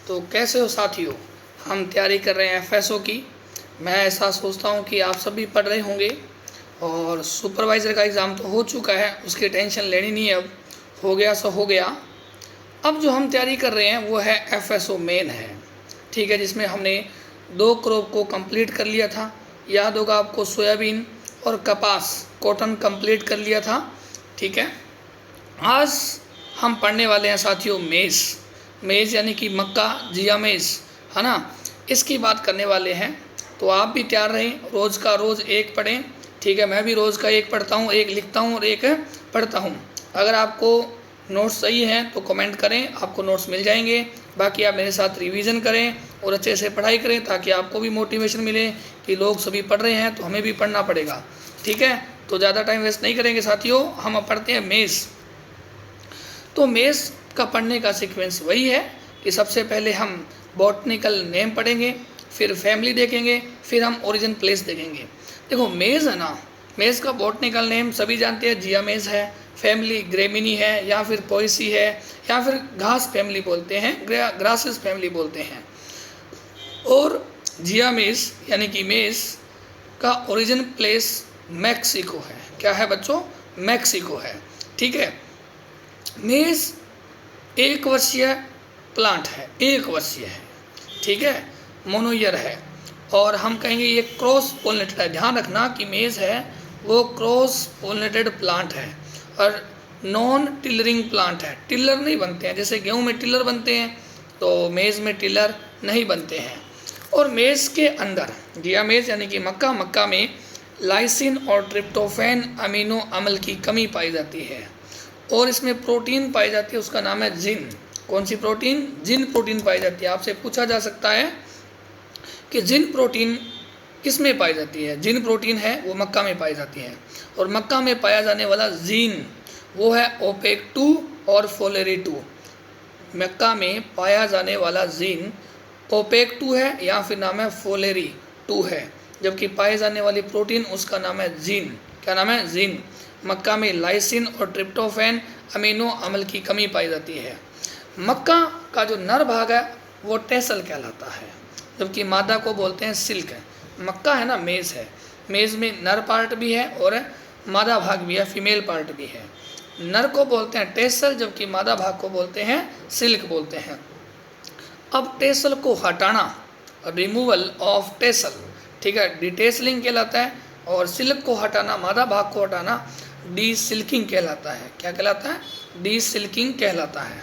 तो कैसे हो साथियों। हम तैयारी कर रहे हैं एफएसओ की। मैं ऐसा सोचता हूँ कि आप सभी पढ़ रहे होंगे और सुपरवाइज़र का एग्ज़ाम तो हो चुका है, उसकी टेंशन लेनी नहीं है। अब हो गया सो हो गया। अब जो हम तैयारी कर रहे हैं वो है एफएसओ मेन है, ठीक है, जिसमें हमने 2 क्रॉप को कंप्लीट कर लिया था। याद होगा आपको, सोयाबीन और कपास कॉटन कंप्लीट कर लिया था, ठीक है। आज हम पढ़ने वाले हैं साथियों मेज़। मेज़ यानी कि मक्का, जिया मेज़, है ना, इसकी बात करने वाले हैं। तो आप भी तैयार रहें, रोज़ का रोज़ एक पढ़ें, ठीक है। मैं भी रोज़ का एक पढ़ता हूँ, एक लिखता हूँ और एक पढ़ता हूँ। अगर आपको नोट्स सही हैं तो कमेंट करें, आपको नोट्स मिल जाएंगे। बाकी आप मेरे साथ रिवीजन करें और अच्छे से पढ़ाई करें ताकि आपको भी मोटिवेशन मिले कि लोग सभी पढ़ रहे हैं तो हमें भी पढ़ना पड़ेगा, ठीक है। तो ज़्यादा टाइम वेस्ट नहीं करेंगे साथियों, हम अब पढ़ते हैं मेज़। तो मेज़ का पढ़ने का सीक्वेंस वही है कि सबसे पहले हम बॉटनिकल नेम पढ़ेंगे, फिर फैमिली देखेंगे, फिर हम ओरिजिन प्लेस देखेंगे। देखो मेज़ है ना, मेज़ का बॉटनिकल नेम सभी जानते हैं, जिया मेज़ है। फैमिली ग्रेमिनी है या फिर पोएसी है या फिर घास फैमिली बोलते हैं, ग्रासेस फैमिली बोलते हैं। और जिया मेज़ यानी कि मेज़ का ओरिजिन प्लेस मैक्सिको है। क्या है बच्चों? मैक्सिको है, ठीक है। मेज़ 1 वर्षीय प्लांट है, 1 वर्षीय है, ठीक है, मोनोईयर है। और हम कहेंगे ये क्रॉस पोलिनेटेड है। ध्यान रखना कि मेज़ है वो क्रॉस पोलिनेटेड प्लांट है और नॉन टिलरिंग प्लांट है। टिलर नहीं बनते हैं, जैसे गेहूं में टिलर बनते हैं तो मेज़ में टिलर नहीं बनते हैं। और मेज़ के अंदर जिया मेज़ यानी कि मक्का में लाइसिन और ट्रिप्टोफैन अमीनो अम्ल की कमी पाई जाती है और इसमें प्रोटीन पाई जाती है, उसका नाम है जिन। कौन सी प्रोटीन? जिन प्रोटीन पाई जाती है। आपसे पूछा जा सकता है कि जिन प्रोटीन किस में पाई जाती है। जिन प्रोटीन है वो मक्का में पाई जाती है और मक्का में पाया जाने वाला जीन वो है ओपेक 2 और फोलेरी 2। मक्का में पाया जाने वाला जीन ओपेक 2 है या फिर नाम है फोलेरी 2 है, जबकि पाए जाने वाली प्रोटीन उसका नाम है जीन। क्या नाम है? जीन। मक्का में लाइसिन और ट्रिप्टोफैन अमीनो अम्ल की कमी पाई जाती है। मक्का का जो नर भाग है वो टेसल कहलाता है, जबकि मादा को बोलते हैं सिल्क। मक्का है ना, मेज़ है, मेज़ में नर पार्ट भी है और मादा भाग भी है, फीमेल पार्ट भी है। नर को बोलते हैं टेसल, जबकि मादा भाग को बोलते हैं सिल्क बोलते हैं। अब टेसल को हटाना, रिमूवल ऑफ टेसल, ठीक है, डिटेसलिंग कहलाता है। और सिल्क को हटाना, मादा भाग को हटाना, डी सिल्किंग कहलाता है। क्या कहलाता है? डी सिल्किंग कहलाता है।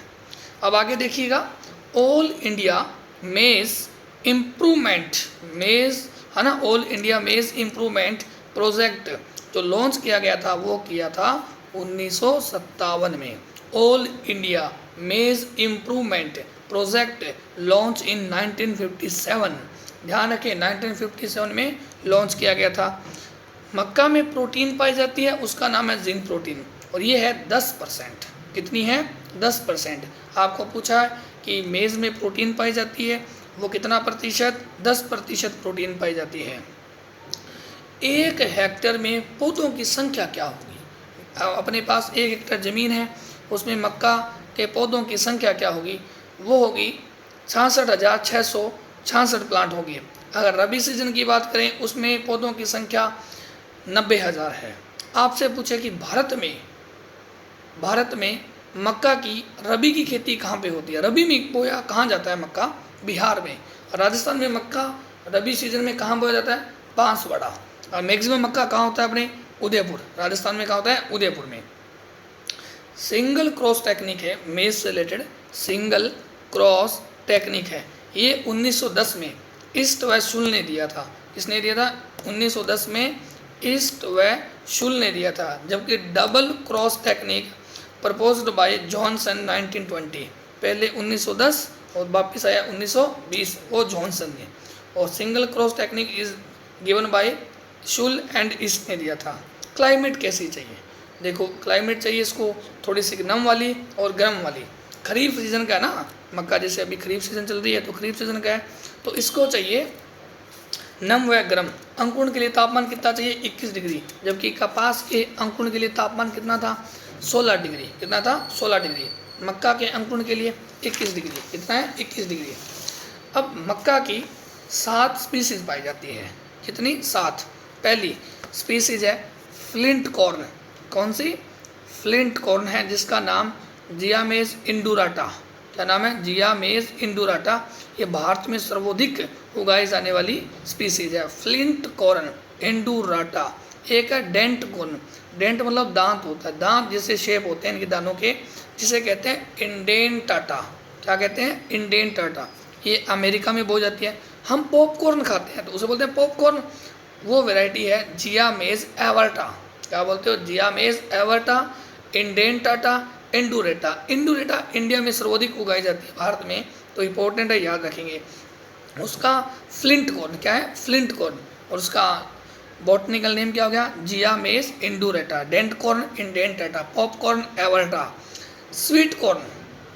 अब आगे देखिएगा, ऑल इंडिया मेज़ इम्प्रूवमेंट, मेज़ है ना, ऑल इंडिया मेज़ इम्प्रूवमेंट प्रोजेक्ट जो लॉन्च किया गया था वो किया था 1957 में। ऑल इंडिया मेज़ इम्प्रूवमेंट प्रोजेक्ट लॉन्च इन 1957। ध्यान रखें, 1957 में लॉन्च किया गया था। मक्का में प्रोटीन पाई जाती है, उसका नाम है जिन प्रोटीन और ये है 10%। कितनी है? 10%। आपको पूछा है कि मेज़ में प्रोटीन पाई जाती है, वो कितना प्रतिशत? 10% प्रोटीन पाई जाती है। 1 हेक्टेयर में पौधों की संख्या क्या होगी? अपने पास 1 हेक्टेयर ज़मीन है, उसमें मक्का के पौधों की संख्या क्या होगी? वो होगी 66,666 प्लांट होगी। अगर रबी सीजन की बात करें उसमें पौधों की संख्या 90,000 है। आपसे पूछे कि भारत में मक्का की रबी की खेती कहाँ पे होती है? रबी में बोया कहाँ जाता है मक्का? बिहार में। राजस्थान में मक्का रबी सीजन में कहाँ बोया जाता है? बांसवाड़ा। और मैक्सिमम मक्का कहाँ होता है? अपने उदयपुर। राजस्थान में कहाँ होता है? उदयपुर में। सिंगल क्रॉस टेक्निक है मेज़ से रिलेटेड, सिंगल क्रॉस टेक्निक है। ये 1910 में ईस्ट व शुल ने दिया था। किसने दिया था? 1910 में ईस्ट व शुल ने दिया था। जबकि double cross technique proposed by Johnson 1920, पहले 1910 और वापस आया 1920, वो जॉनसन ने। और single cross technique is given by शुल and east ने दिया था। क्लाइमेट कैसी चाहिए? देखो क्लाइमेट चाहिए इसको थोड़ी सी नम वाली और गर्म वाली। खरीफ सीज़न का है ना मक्का, जैसे अभी खरीफ सीज़न चल रही है तो खरीफ सीज़न का है, तो इसको चाहिए नम व गर्म। अंकुरण के लिए तापमान कितना चाहिए? 21 डिग्री। जबकि कपास के अंकुरण के लिए तापमान कितना था? 16 डिग्री। कितना था? 16 डिग्री। मक्का के अंकुरण के लिए 21 डिग्री। कितना है? 21 डिग्री। अब मक्का की 7 स्पीसीज पाई जाती है। कितनी? 7। पहली स्पीसीज है फ्लिंट कॉर्न। कौन सी? फ्लिंट कॉर्न है, जिसका नाम जियामेज इंडुराटा। क्या नाम है? जियामेज इंडुराटा। ये भारत में सर्वाधिक उगाई जाने वाली स्पीसीज है, फ्लिंट कॉर्न इंडुराटा। एक है डेंट कॉर्न। डेंट मतलब दांत होता है, दांत जैसे शेप होते हैं इनके दानों के, जिसे कहते हैं इंडेंटाटा। क्या कहते हैं? इंडेंटाटा। ये अमेरिका में बोई जाती है। हम पॉपकॉर्न खाते हैं तो उसे बोलते हैं पॉपकॉर्न। वो वैरायटी है जियामेज एवर्टा। क्या बोलते हो? जियामेज एवर्टा, इंडेंटाटा, इंडुरेटा। इंडुरेटा इंडिया में सर्वाधिक उगाई जाती है भारत में, तो इंपॉर्टेंट है, याद रखेंगे। उसका फ्लिंट कॉर्न क्या है? Flint corn. और उसका बॉटनिकल नेम क्या हो गया? जियामेज इंडुरेटा। डेंट कॉर्न इंडेंटाटा, पॉपकॉर्न एवर्टा। स्वीट कॉर्न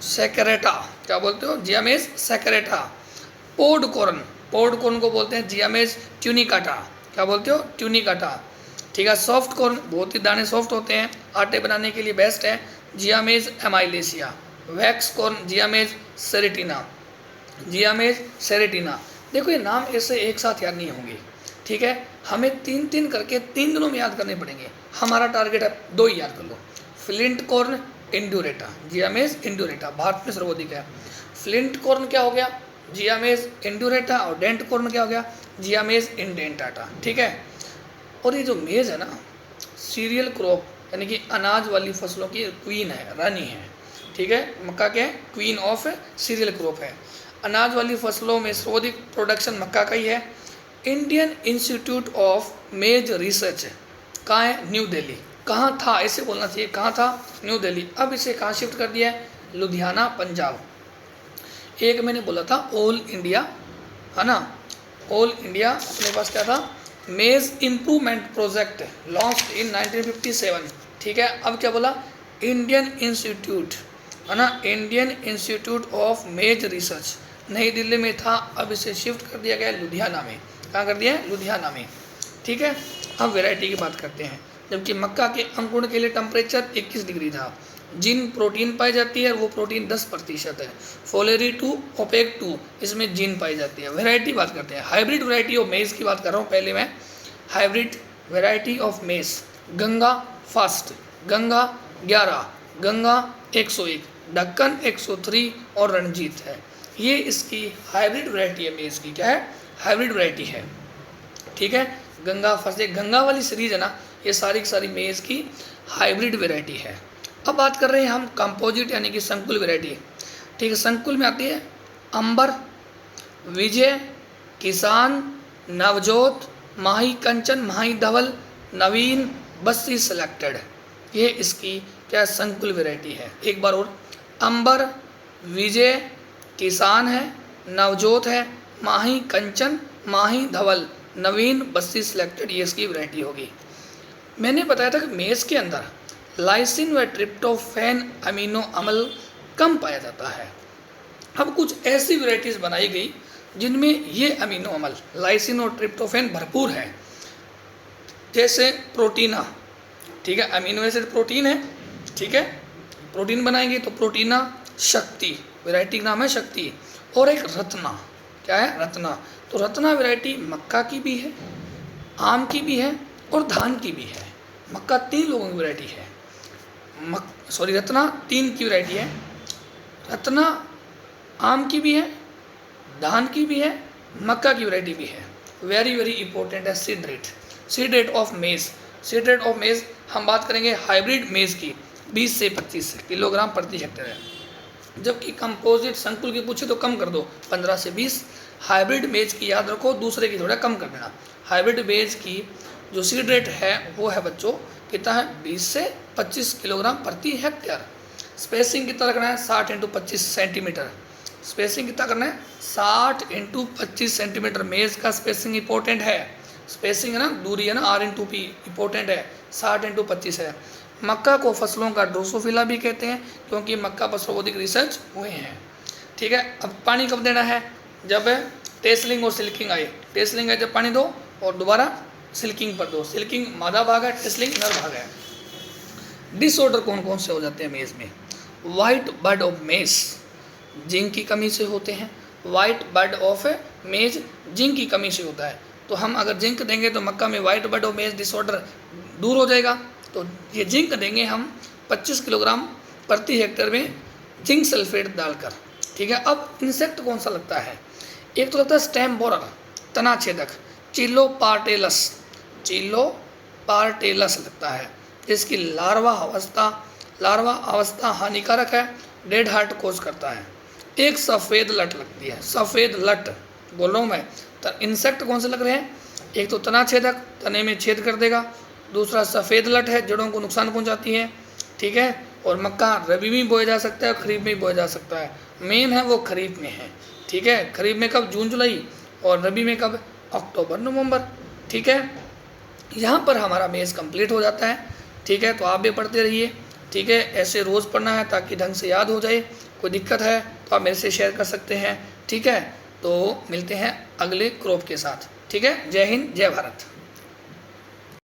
सेकेरेटा। क्या बोलते हो? जियामेज सेकेरेटा। पोड कॉर्न, पोड कॉर्न को बोलते हैं जियामेज ट्यूनिकाटा। क्या बोलते हो? ट्यूनिकाटा। ठीक है। सॉफ्ट कॉर्न, बहुत ही दाने सॉफ्ट होते हैं, आटे बनाने के लिए बेस्ट है, जियामेज एमाइलेशिया। Wax corn जियामेज सेरेटिना। जियामेज सेरेटिना। देखो ये नाम ऐसे एक साथ याद नहीं होंगे, ठीक है, हमें 3-3 करके 3 दिनों में याद करने पड़ेंगे। हमारा टारगेट है 2 ही याद कर लो। फ्लिंट कॉर्न इंडुरेटा, जियामेज इंडुरेटा भारत में सर्वाधिक है। फ्लिंट कॉर्न क्या हो गया? जियामेज इंडुरेटा। और डेंट कॉर्न क्या हो गया? जियामेज इंडेंटाटा। ठीक है। और ये जो मेज है ना, सीरियल क्रॉप यानी कि अनाज वाली फसलों की क्वीन है, रानी है। ठीक है। मक्का क्या है? क्वीन ऑफ सीरियल क्रॉप है। अनाज वाली फसलों में सर्वाधिक प्रोडक्शन मक्का का ही है। इंडियन इंस्टीट्यूट ऑफ मेज रिसर्च कहाँ है? न्यू दिल्ली। कहाँ था? ऐसे बोलना चाहिए, कहाँ था? न्यू दिल्ली। अब इसे कहाँ शिफ्ट कर दिया है? लुधियाना, पंजाब। एक मैंने बोला था ऑल इंडिया, है ना, ऑल इंडिया अपने पास क्या था? मेज इम्प्रूवमेंट प्रोजेक्ट लॉन्च इन 1957। ठीक है। अब क्या बोला? इंडियन इंस्टीट्यूट, है ना, इंडियन इंस्टीट्यूट ऑफ मेज रिसर्च नई दिल्ली में था, अब इसे शिफ्ट कर दिया गया लुधियाना में। कहाँ कर दिया है? लुधियाना में। ठीक है। अब वैरायटी की बात करते हैं। जबकि मक्का के अंकुरण के लिए टेम्परेचर 21 डिग्री था। जिन प्रोटीन पाई जाती है वो प्रोटीन 10% है। फोलेरी 2, ओपेक 2 इसमें जिन पाई जाती है। वैरायटी बात करते हैं। हाइब्रिड वैरायटी ऑफ मेज की बात कर रहा हूँ पहले मैं। हाइब्रिड वैरायटी ऑफ मेज, गंगा फास्ट, गंगा 11, गंगा 101, दक्कन 103 और रणजीत है। ये इसकी हाइब्रिड वैरायटी है मेज की। क्या है? हाइब्रिड वैरायटी है। ठीक है। गंगा फर्स्ट, गंगा वाली सीरीज है ना, ये सारी की सारी मेज की हाइब्रिड वैरायटी है। अब बात कर रहे हैं हम कंपोजिट यानी कि संकुल वैरायटी। ठीक है। संकुल में आती है अंबर, विजय, किसान, नवजोत, माही कंचन, माही धवल, नवीन, बस्सी सेलेक्टेड। ये इसकी क्या संकुल वैरायटी है? एक बार और, अंबर, विजय, किसान है, नवजोत है, माही कंचन, माही धवल, नवीन, बस्सी सेलेक्टेड, ये इसकी वैरायटी होगी। मैंने बताया था कि मेज के अंदर लाइसिन व ट्रिप्टोफैन अमीनो अम्ल कम पाया जाता है। अब कुछ ऐसी वैरायटीज़ बनाई गई जिनमें ये अमीनो अम्ल लाइसिन और ट्रिप्टोफैन भरपूर है, जैसे प्रोटीना। ठीक है। अमीनो एसिड प्रोटीन है। ठीक है। प्रोटीन बनाएंगे तो प्रोटीना शक्ति, वैरायटी का नाम है शक्ति। और एक रत्ना, क्या है? रत्ना। तो रत्ना वैरायटी मक्का की भी है, आम की भी है और धान की भी है। मक्का 3 लोगों की वैरायटी है। रत्ना 3 की वैरायटी है। रत्ना आम की भी है, धान की भी है, मक्का की वैरायटी भी है। वेरी वेरी इंपॉर्टेंट है seed rate, seed rate of मेज। सीड रेट ऑफ मेज हम बात करेंगे हाइब्रिड मेज की 20 से 25 किलोग्राम प्रति हेक्टेयर है। जबकि कंपोजिट संकुल की पूछे तो कम कर दो, 15 से 20। हाइब्रिड मेज की याद रखो, दूसरे की थोड़ा कम कर देना। हाइब्रिड मेज की जो सीड रेट है वो है बच्चों कितना है? 20 से 25 किलोग्राम प्रति हेक्टेयर। स्पेसिंग कितना रखना है? 60 × 25 सेंटीमीटर। स्पेसिंग कितना करना है? 60 × 25 सेंटीमीटर। मेज का स्पेसिंग इंपॉर्टेंट है। स्पेसिंग है ना, दूरी है ना, R/P इंपॉर्टेंट है। 60 × 25 है। मक्का को फसलों का ड्रोसोफिला भी कहते हैं क्योंकि मक्का पर सर्वाधिक रिसर्च हुए हैं। ठीक है। अब पानी कब देना है? जब टेसलिंग और सिल्किंग आए। टेसलिंग है जब पानी दो और दोबारा सिल्किंग पर दो। सिल्किंग मादा भाग है, टेसलिंग नर भाग है। डिसऑर्डर कौन कौन से हो जाते हैं मेज में? White bud of maize, zinc की कमी से होते हैं। White bud of maize zinc की कमी से होता है। तो हम अगर जिंक देंगे तो मक्का में white bud of maize disorder दूर हो जाएगा। तो ये जिंक देंगे हम 25 किलोग्राम प्रति हेक्टेयर में जिंक सल्फेट डालकर। ठीक है। अब इंसेक्ट कौन सा लगता है? एक तो लगता है स्टेम बोरर, तना छेदक, चिलोपार्टेलस, चिलोपार्टेलस लगता है, जिसकी लार्वा अवस्था हानिकारक है, डेड हार्ट कोज करता है। एक सफ़ेद लट लगती है, सफ़ेद लट बोल रहा हूँ मैं। तो इंसेक्ट कौन से लग रहे हैं? एक तो तना छेदक, तने में छेद कर देगा। दूसरा सफ़ेद लट है, जड़ों को नुकसान पहुँचाती है। ठीक है। और मक्का रबी में बोया जा सकता है और खरीफ में बोया जा सकता है। मेन है वो खरीफ में है। ठीक है। खरीफ में कब? जून जुलाई। और रबी में कब? अक्टूबर नवंबर। ठीक है। यहाँ पर हमारा मेज़ कंप्लीट हो जाता है। ठीक है। तो आप भी पढ़ते रहिए। ठीक है। ऐसे रोज़ पढ़ना है ताकि ढंग से याद हो जाए। कोई दिक्कत है तो आप मेरे से शेयर कर सकते हैं। ठीक है। तो मिलते हैं अगले क्रॉप के साथ। ठीक है। जय हिंद, जय भारत।